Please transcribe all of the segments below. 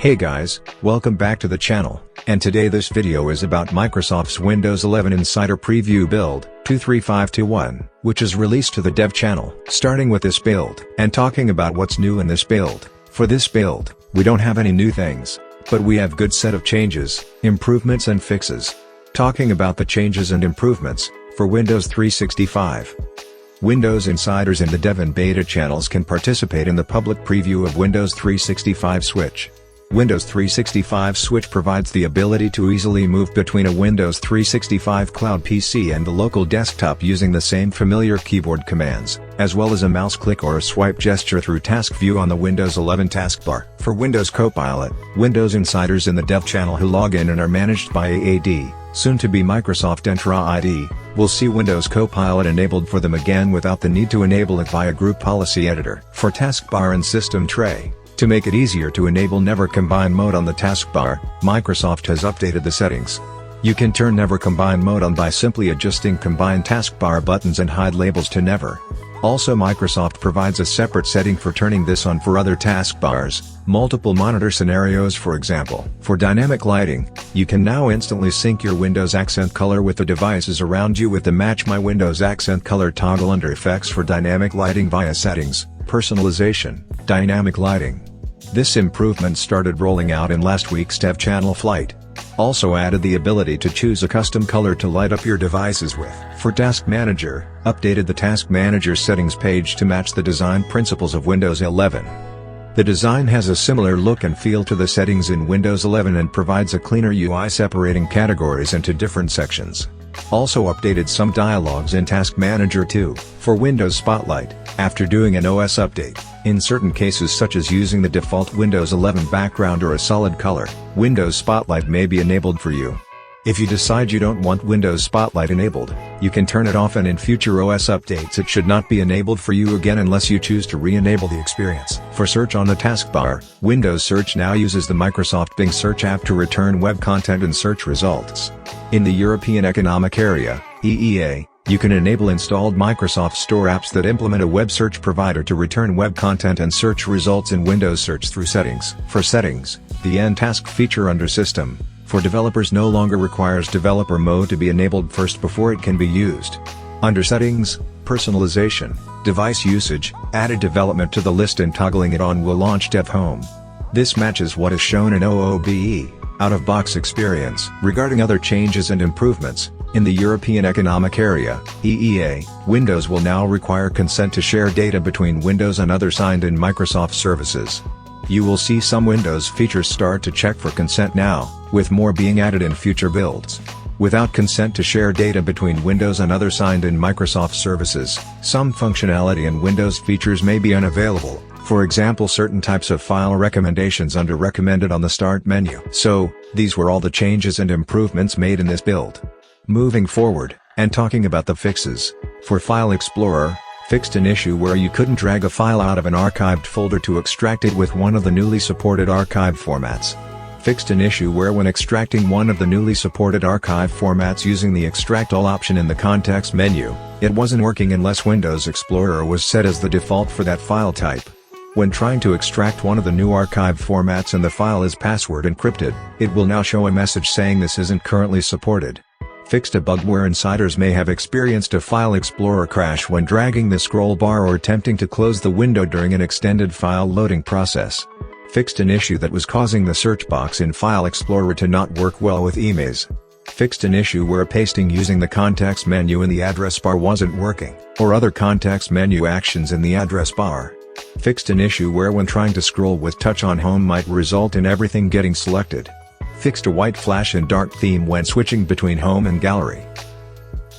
Hey guys, welcome back to the channel, and today this video is about Microsoft's Windows 11 Insider Preview build, 23521, which is released to the dev channel. Starting with this build, and talking about what's new in this build. For this build, we don't have any new things, but we have good set of changes, improvements and fixes. Talking about the changes and improvements, for Windows 365. Windows insiders in the dev and beta channels can participate in the public preview of Windows 365 Switch. Windows 365 Switch provides the ability to easily move between a Windows 365 cloud PC and the local desktop using the same familiar keyboard commands, as well as a mouse click or a swipe gesture through Task View on the Windows 11 taskbar. For Windows Copilot, Windows insiders in the dev channel who log in and are managed by AAD, soon to be Microsoft Entra ID, will see Windows Copilot enabled for them again without the need to enable it via Group Policy Editor. For Taskbar and System Tray, to make it easier to enable Never Combine mode on the taskbar, Microsoft has updated the settings. You can turn Never Combine mode on by simply adjusting Combine taskbar buttons and hide labels to Never. Also, Microsoft provides a separate setting for turning this on for other taskbars, multiple monitor scenarios for example. For dynamic lighting, you can now instantly sync your Windows accent color with the devices around you with the Match My Windows Accent Color toggle under Effects for dynamic lighting via Settings, Personalization, Dynamic Lighting. This improvement started rolling out in last week's dev channel Flight. Also added the ability to choose a custom color to light up your devices with. For Task Manager, updated the Task Manager settings page to match the design principles of Windows 11. The design has a similar look and feel to the settings in Windows 11 and provides a cleaner UI separating categories into different sections. Also updated some dialogues in Task Manager 2. For Windows Spotlight, after doing an OS update, in certain cases such as using the default Windows 11 background or a solid color, Windows Spotlight may be enabled for you. If you decide you don't want Windows Spotlight enabled, you can turn it off, and in future OS updates it should not be enabled for you again unless you choose to re-enable the experience. For search on the taskbar, Windows Search now uses the Microsoft Bing search app to return web content and search results. In the European Economic Area, EEA, you can enable installed Microsoft Store apps that implement a web search provider to return web content and search results in Windows Search through Settings. For Settings, the End Task feature under System for developers no longer requires developer mode to be enabled first before it can be used. Under Settings, Personalization, Device Usage, added development to the list and toggling it on will launch Dev Home. This matches what is shown in OOBE, out-of-box experience. Regarding other changes and improvements, in the European Economic Area, EEA, Windows will now require consent to share data between Windows and other signed-in Microsoft services. You will see some Windows features start to check for consent now, with more being added in future builds. Without consent to share data between Windows and other signed-in Microsoft services, some functionality and Windows features may be unavailable, for example certain types of file recommendations under Recommended on the Start menu. So, these were all the changes and improvements made in this build. Moving forward, and talking about the fixes, for File Explorer, fixed an issue where you couldn't drag a file out of an archived folder to extract it with one of the newly supported archive formats. Fixed an issue where when extracting one of the newly supported archive formats using the Extract All option in the context menu, it wasn't working unless Windows Explorer was set as the default for that file type. When trying to extract one of the new archive formats and the file is password encrypted, it will now show a message saying this isn't currently supported. Fixed a bug where insiders may have experienced a File Explorer crash when dragging the scroll bar or attempting to close the window during an extended file loading process. Fixed an issue that was causing the search box in File Explorer to not work well with emails. Fixed an issue where pasting using the context menu in the address bar wasn't working, or other context menu actions in the address bar. Fixed an issue where when trying to scroll with touch on home might result in everything getting selected. Fixed a white flash and dark theme when switching between home and gallery.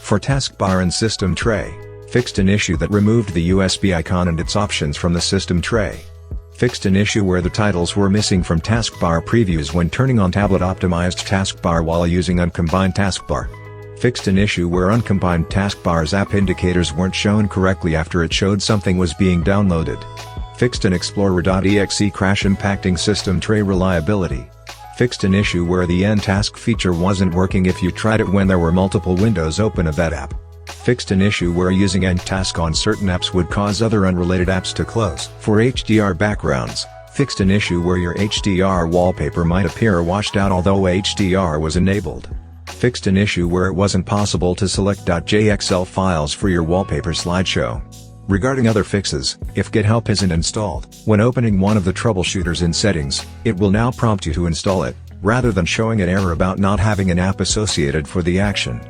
For Taskbar and System Tray, fixed an issue that removed the USB icon and its options from the system tray. Fixed an issue where the titles were missing from taskbar previews when turning on tablet-optimized taskbar while using uncombined taskbar. Fixed an issue where uncombined taskbar's app indicators weren't shown correctly after it showed something was being downloaded. Fixed an Explorer.exe crash impacting system tray reliability. Fixed an issue where the End Task feature wasn't working if you tried it when there were multiple windows open of that app. Fixed an issue where using End Task on certain apps would cause other unrelated apps to close. For HDR backgrounds, Fixed an issue where your HDR wallpaper might appear washed out although HDR was enabled. Fixed an issue where it wasn't possible to select .jxl files for your wallpaper slideshow. Regarding other fixes, if Get Help isn't installed, when opening one of the troubleshooters in Settings, it will now prompt you to install it, rather than showing an error about not having an app associated for the action.